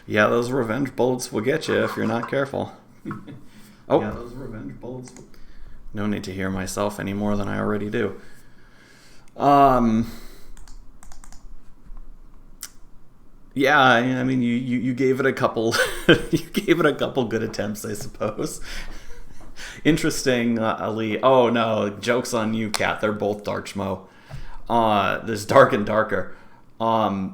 Yeah, those revenge bullets will get you if you're not careful. Oh. Yeah, those revenge bullets. No need to hear myself any more than I already do. Yeah, I mean, you gave it a couple. You gave it a couple good attempts, I suppose. Interesting, Ali. Oh no, joke's on you, Cat. They're both dark schmo. There's dark and darker. What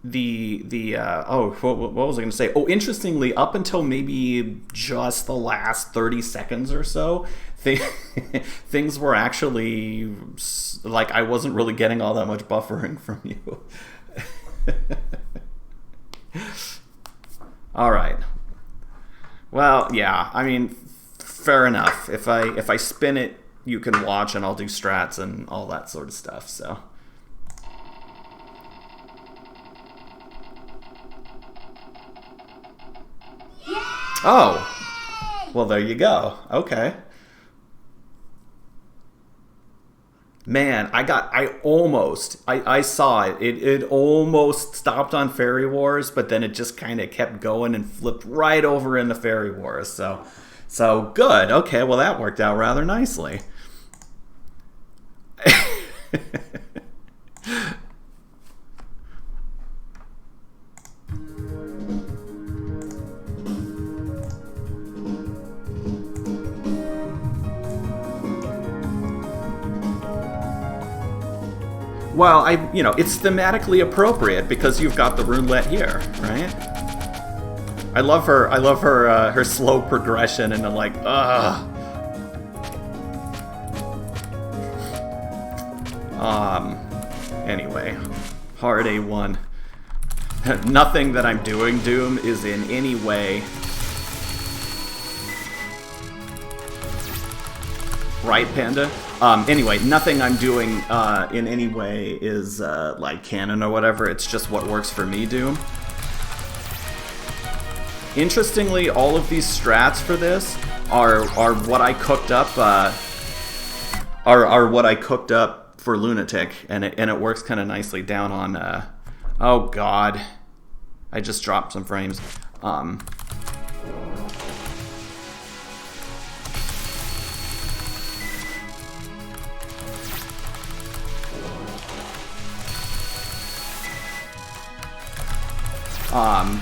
was I going to say? Oh, interestingly, up until maybe just the last 30 seconds or so, things were actually like I wasn't really getting all that much buffering from you. All right. Well, yeah. I mean, fair enough. If I spin it, you can watch, and I'll do strats and all that sort of stuff. So. Oh. Well, there you go. Okay. Man, I saw it. It almost stopped on Fairy Wars, but then it just kind of kept going and flipped right over into Fairy Wars. So good. Okay, well that worked out rather nicely. Well, it's thematically appropriate because you've got the roulette here, right? I love her slow progression and like, ugh. Anyway, hard A1. Nothing that I'm doing, Doom, is in any way... Right, Panda? Anyway, nothing I'm doing in any way is like canon or whatever. It's just what works for me, Doom. Interestingly, all of these strats for this are what I cooked up. Are what I cooked up for Lunatic, and it works kind of nicely down on. Oh God, I just dropped some frames.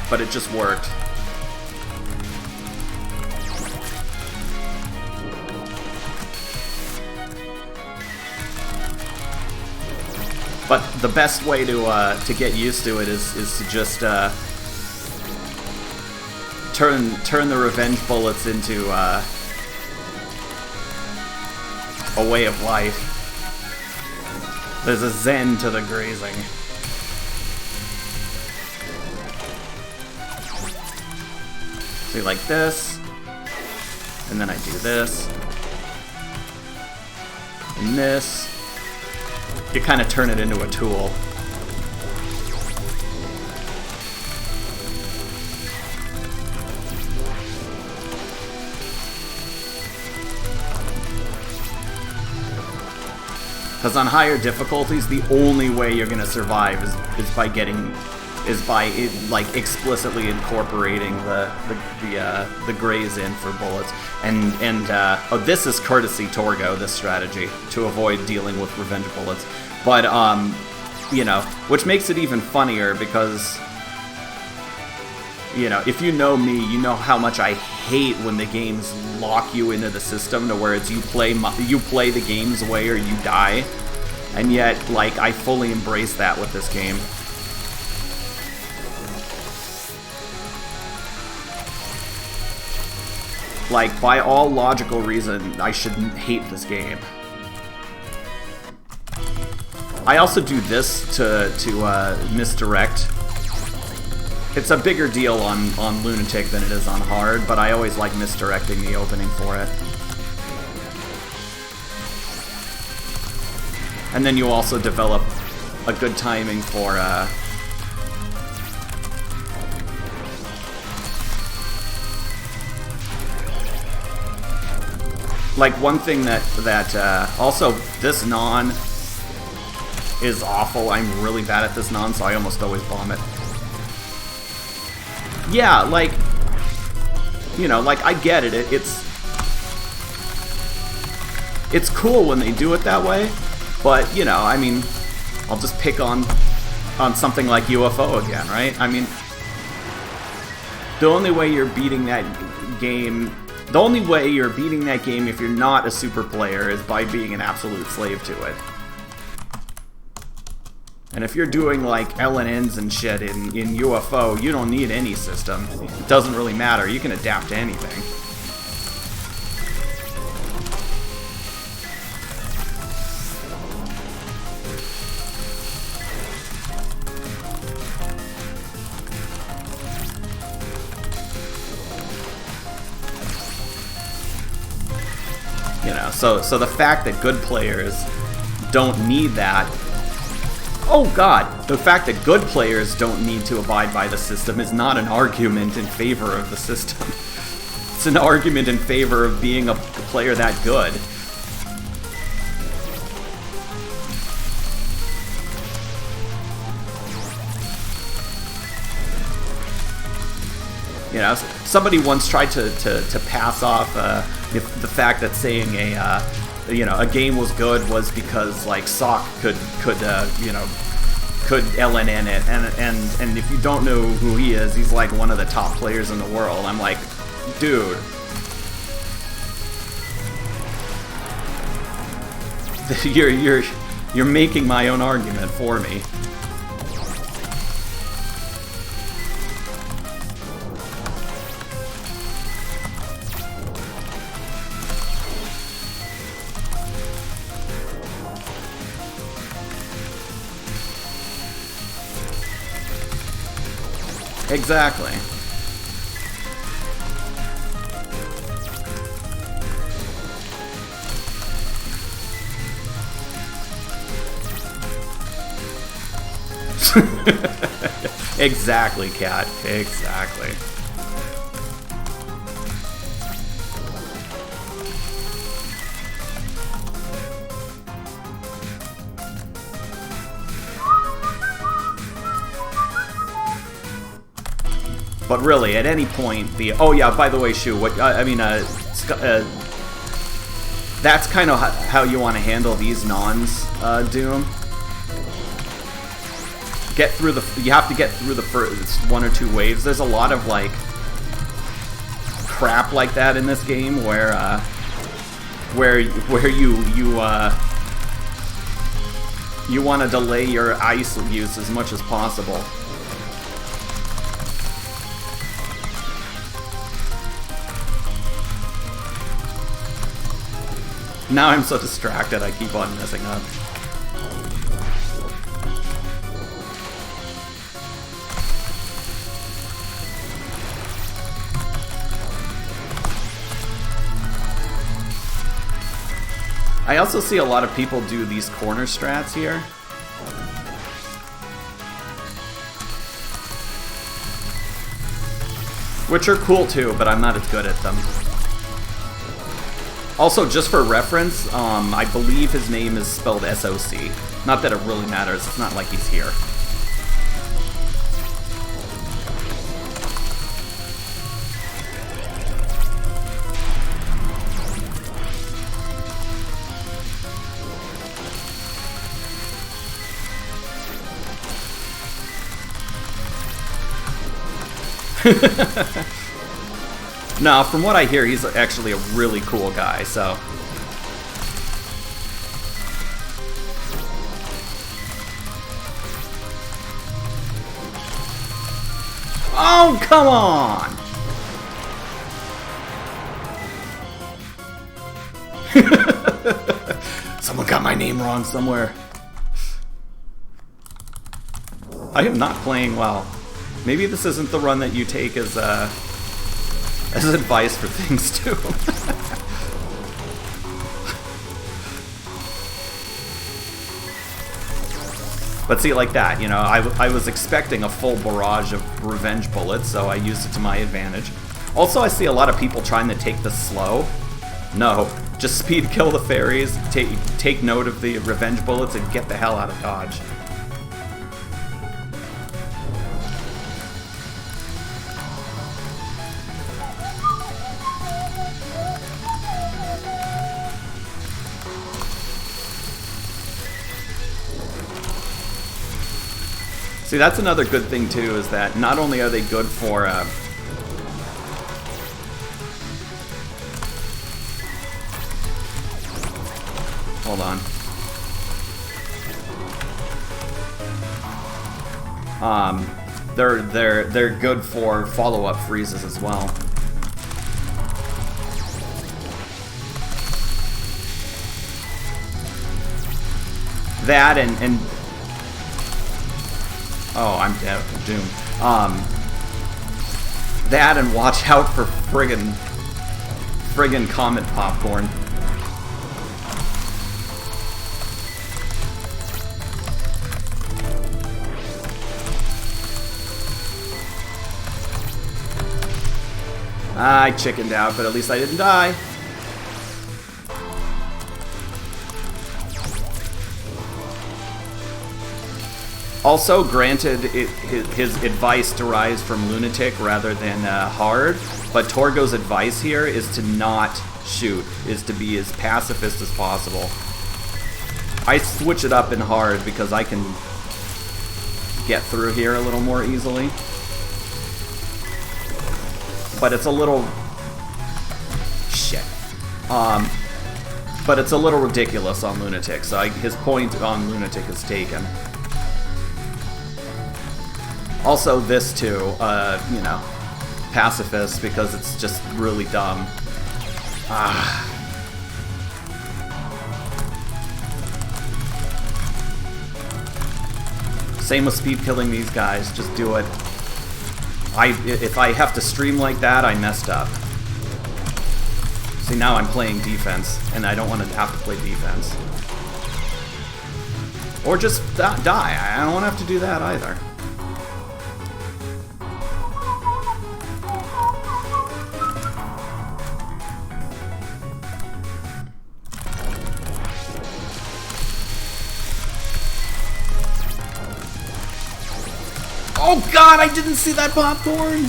But it just worked. But the best way to get used to it is to just turn the revenge bullets into a way of life. There's a zen to the grazing. See, like this, and then I do this, and this. You kind of turn it into a tool. Because on higher difficulties, the only way you're going to survive is by explicitly incorporating the graze in for bullets. And this is courtesy Torgo, this strategy, to avoid dealing with revenge bullets. But, which makes it even funnier because, if you know me, you know how much I hate when the games lock you into the system to where it's you play the game's way or you die. And yet, I fully embrace that with this game. By all logical reason, I shouldn't hate this game. I also do this to misdirect. It's a bigger deal on Lunatic than it is on Hard, but I always like misdirecting the opening for it. And then you also develop a good timing for... one thing that also, this non is awful. I'm really bad at this non, so I almost always bomb it. Yeah, like, you know, like, I get it. It's cool when they do it that way, but, you know, I mean, I'll just pick on something like UFO again, right? I mean, the only way you're beating that game if you're not a super player is by being an absolute slave to it. And if you're doing, like, LNNs and shit in UFO, you don't need any system. It doesn't really matter. You can adapt to anything. You know, so the fact that good players don't need that. Oh god, the fact that good players don't need to abide by the system is not an argument in favor of the system. It's an argument in favor of being a player that good. You know, somebody once tried to pass off the fact that saying a game was good was because, like, Sock could LNN it, and if you don't know who he is, he's like one of the top players in the world. I'm like, dude, you're making my own argument for me. Exactly. Exactly, Cat. Exactly. But really, at any point, oh yeah, by the way, Shu, that's kind of how you want to handle these nons, Doom. You have to get through the first one or two waves. There's a lot of, like, crap like that in this game where you want to delay your ice use as much as possible. Now I'm so distracted, I keep on messing up. I also see a lot of people do these corner strats here. Which are cool too, but I'm not as good at them. Also, just for reference, I believe his name is spelled S-O-C. Not that it really matters, it's not like he's here. No, from what I hear, he's actually a really cool guy, so... Oh, come on! Someone got my name wrong somewhere. I am not playing well. Maybe this isn't the run that you take as advice for things too. But see, like that, you know, I was expecting a full barrage of revenge bullets, so I used it to my advantage. Also, I see a lot of people trying to take this slow. No, just speed kill the fairies, take note of the revenge bullets, and get the hell out of Dodge. See, that's another good thing too, is that not only are they good for hold on. They're good for follow-up freezes as well. That and oh, I'm doomed. That and watch out for friggin' comet popcorn. I chickened out, but at least I didn't die. Also, granted, his advice derives from Lunatic rather than Hard, but Torgo's advice here is to not shoot, is to be as pacifist as possible. I switch it up in Hard because I can get through here a little more easily. But it's a little... shit. But it's a little ridiculous on Lunatic, so his point on Lunatic is taken. Also this too, you know, pacifist, because it's just really dumb. Same with speed killing these guys, just do it. If I have to stream like that, I messed up. See, now I'm playing defense, and I don't want to have to play defense. Or just die. I don't want to have to do that either. Oh god, I didn't see that popcorn!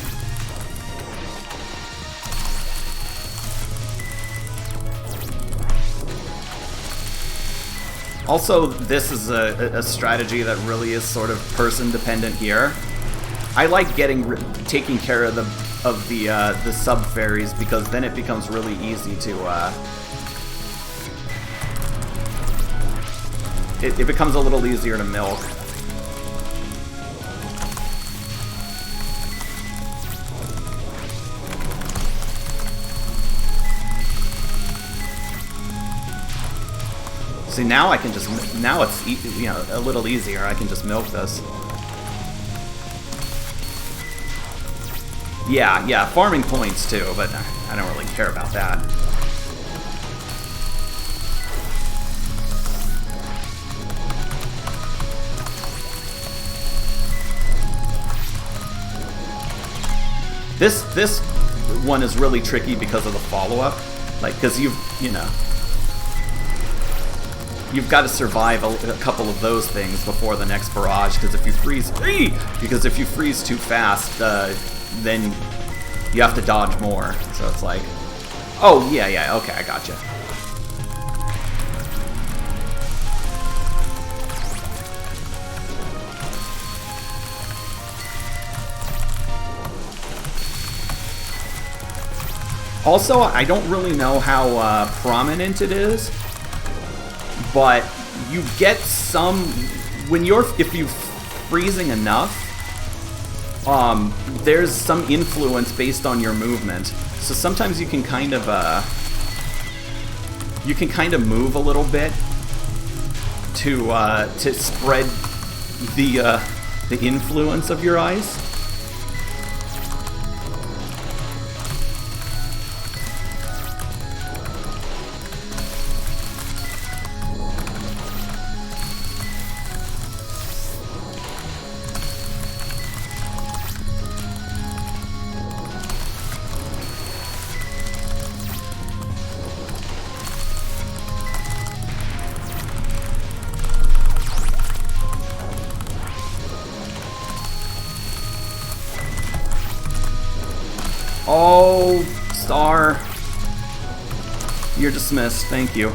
Also, this is a strategy that really is sort of person dependent here. I like taking care of the sub fairies, because then it becomes really easy to it becomes a little easier to milk. See, now I can just, now it's, you know, a little easier. I can just milk this. Yeah, farming points too, but I don't really care about that. This one is really tricky because of the follow-up. Like, because you know, you've got to survive a couple of those things before the next barrage, because if you freeze too fast, then you have to dodge more. So it's like, oh yeah, okay, I gotcha. Also, I don't really know how prominent it is, but you get some if you're freezing enough, there's some influence based on your movement. So sometimes you can kind of move a little bit to spread the influence of your ice. Oh, Star. You're dismissed. Thank you.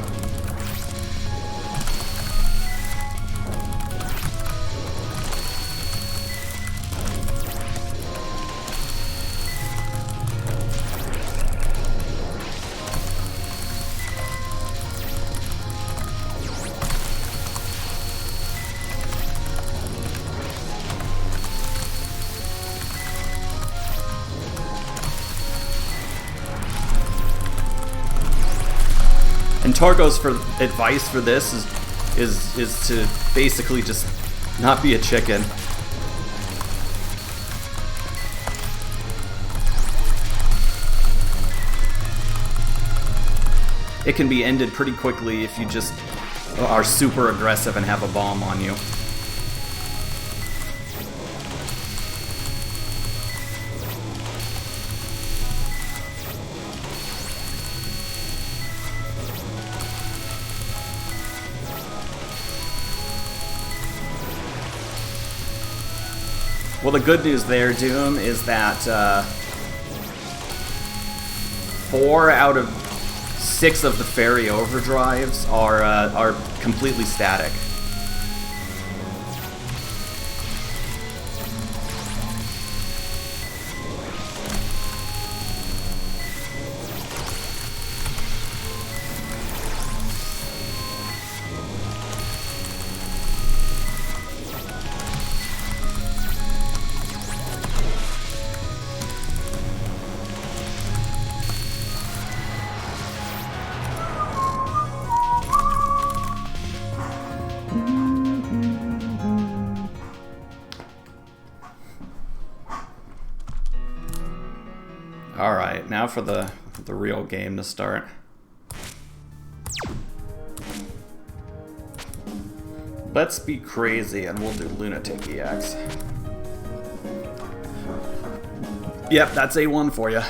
And Torgo's for advice for this is to basically just not be a chicken. It can be ended pretty quickly if you just are super aggressive and have a bomb on you. Well, the good news there, Doom, is that 4 out of 6 of the fairy overdrives are completely static. Alright, now for the real game to start. Let's be crazy and we'll do Lunatic EX. Yep, that's A1 for you.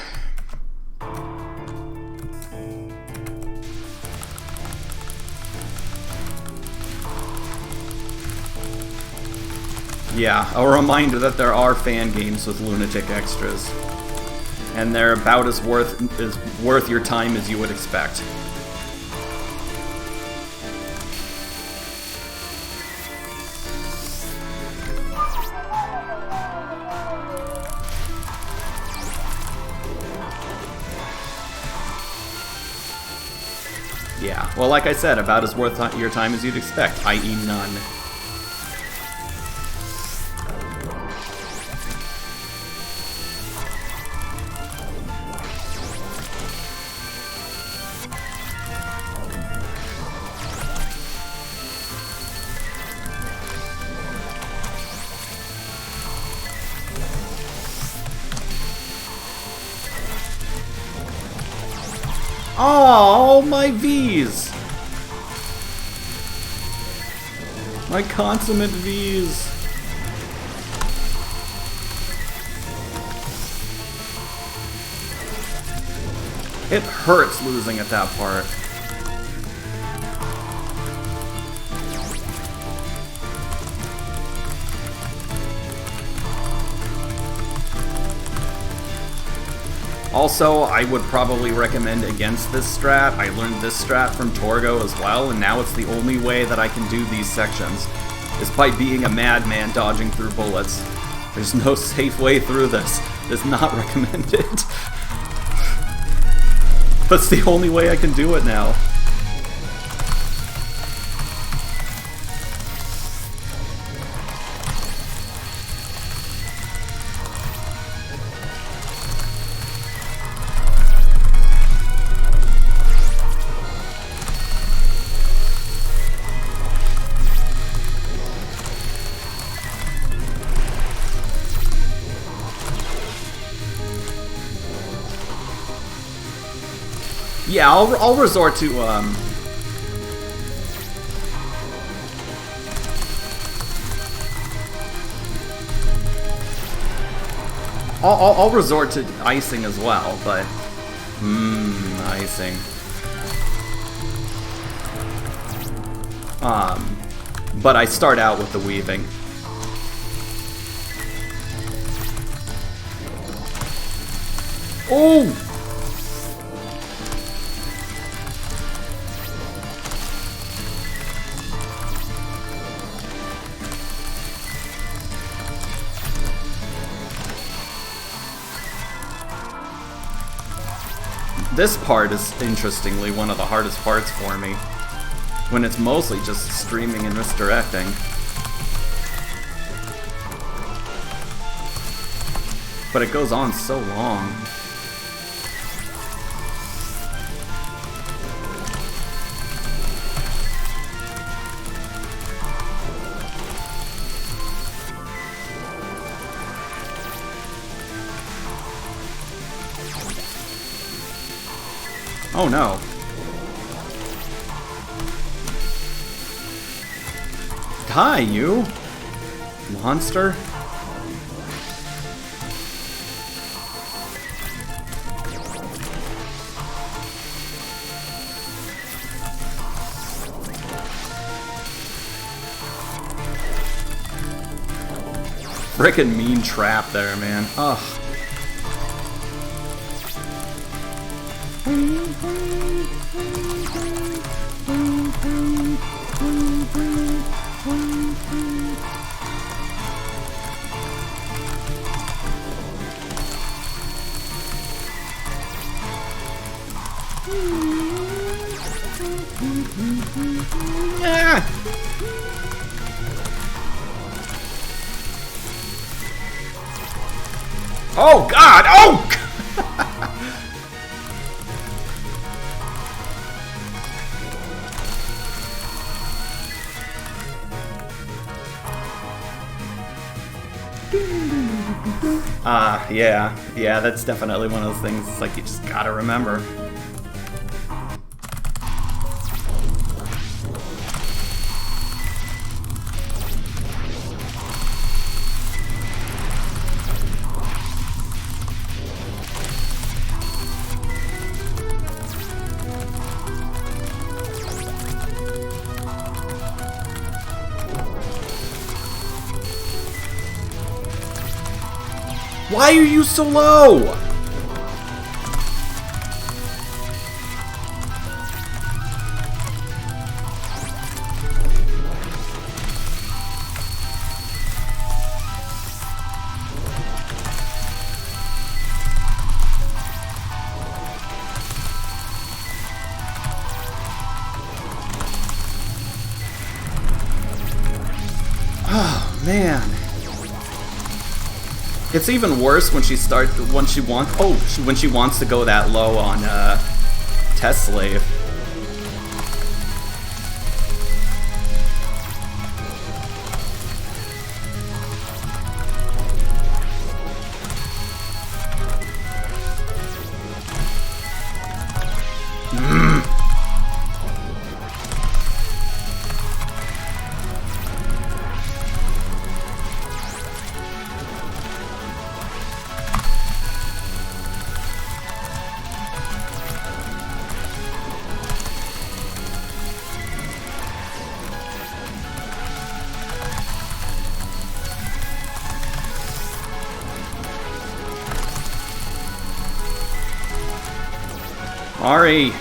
Yeah, a reminder that there are fan games with Lunatic extras. And they're about as worth your time as you would expect. Yeah, well, like I said, about as worth your time as you'd expect, i.e. none. Oh, my V's! My consummate V's! It hurts losing at that part. Also, I would probably recommend against this strat. I learned this strat from Torgo as well, and now it's the only way that I can do these sections, is by being a madman dodging through bullets. There's no safe way through this. It's not recommended. But it's the only way I can do it now. Yeah, I'll resort to, I'll resort to icing as well, but... icing. But I start out with the weaving. Oh! This part is, interestingly, one of the hardest parts for me, when it's mostly just streaming and misdirecting. But it goes on so long. Oh no. Die, you! Monster. Frickin' mean trap there, man. Ugh. Yeah. Oh God! Oh! Yeah, that's definitely one of those things. It's like you just gotta remember. Why are you so low? Oh, man. It's even worse when she when she wants to go that low on Test Slave. Ari.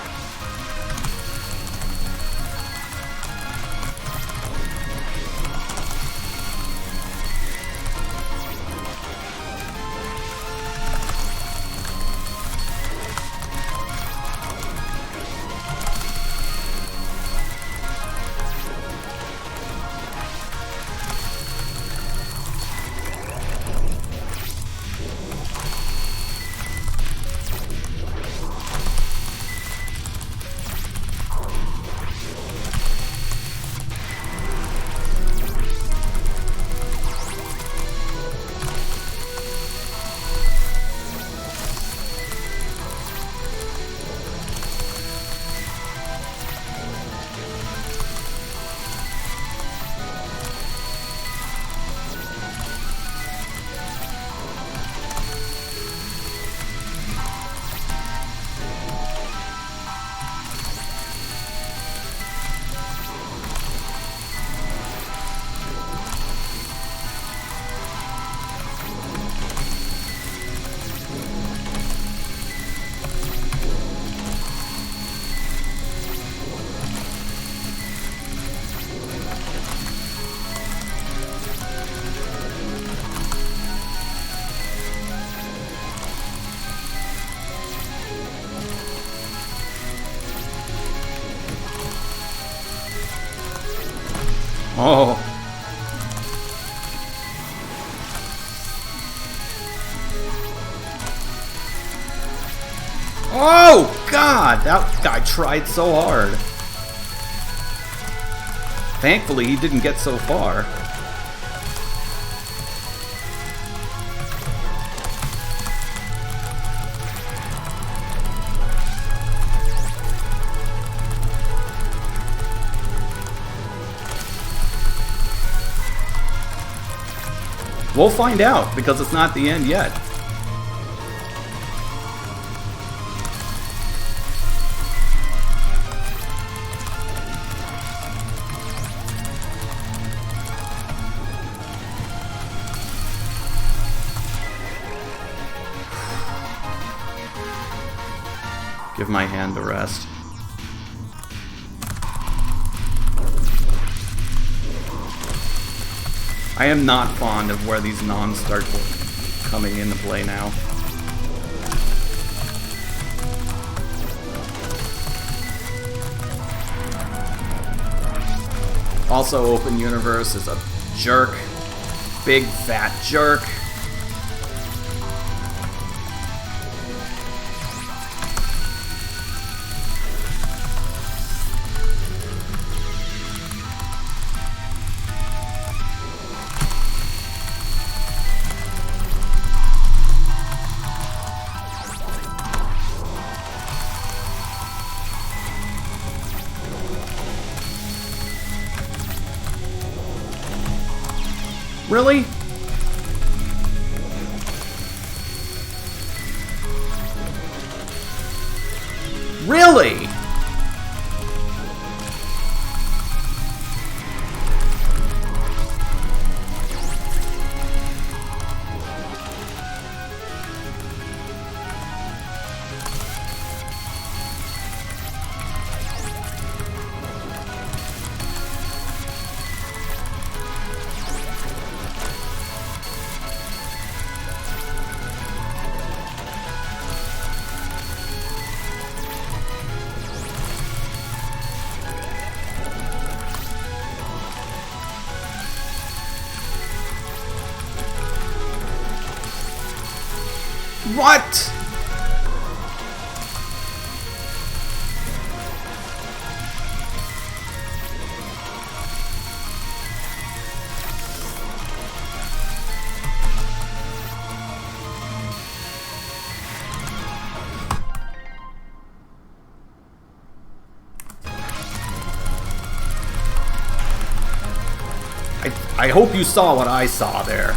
Oh. Oh, God! That guy tried so hard. Thankfully, he didn't get so far. We'll find out, because it's not the end yet. Give my hand a rest. I am not fond of where these nons start coming into play now. Also, Open Universe is a jerk. Big fat jerk. Really? Really? What? I hope you saw what I saw there.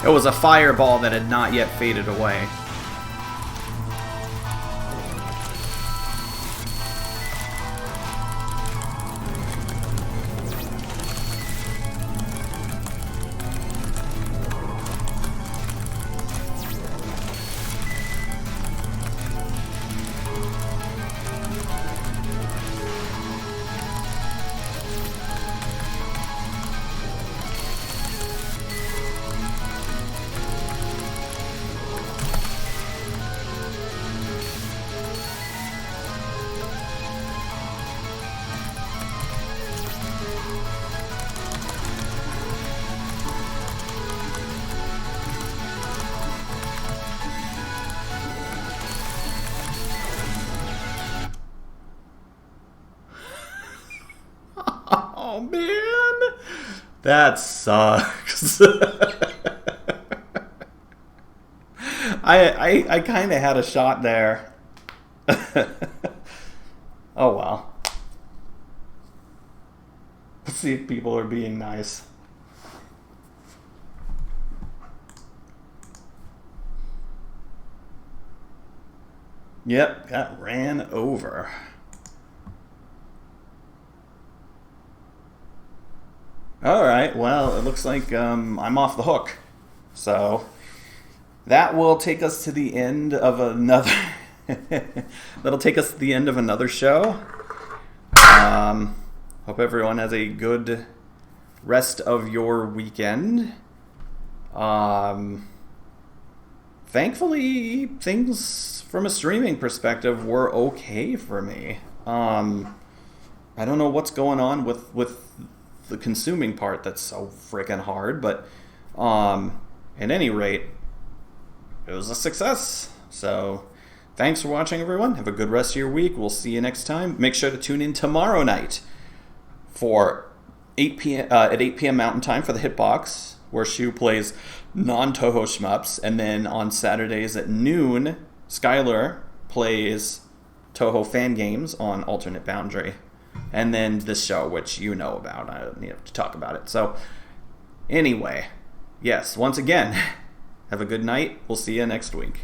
It was a fireball that had not yet faded away. Oh man, that sucks. I kind of had a shot there. Oh well. Let's see if people are being nice. Yep, got ran over. Alright, well, it looks like I'm off the hook. So, that will take us to the end of another... That'll take us to the end of another show. Hope everyone has a good rest of your weekend. thankfully, things from a streaming perspective were okay for me. I don't know what's going on with the consuming part that's so freaking hard, but at any rate, it was a success. So thanks for watching, everyone. Have a good rest of your week. We'll see you next time. Make sure to tune in tomorrow night for 8 p.m. At 8 p.m. Mountain Time for the Hitbox, where Shu plays non-Touhou shmups, and then on Saturdays at noon, Skylar plays Touhou fan games on Alternate Boundary, and then this show, which you know about. I don't need to talk about it. So anyway, yes, once again, have a good night. We'll see you next week.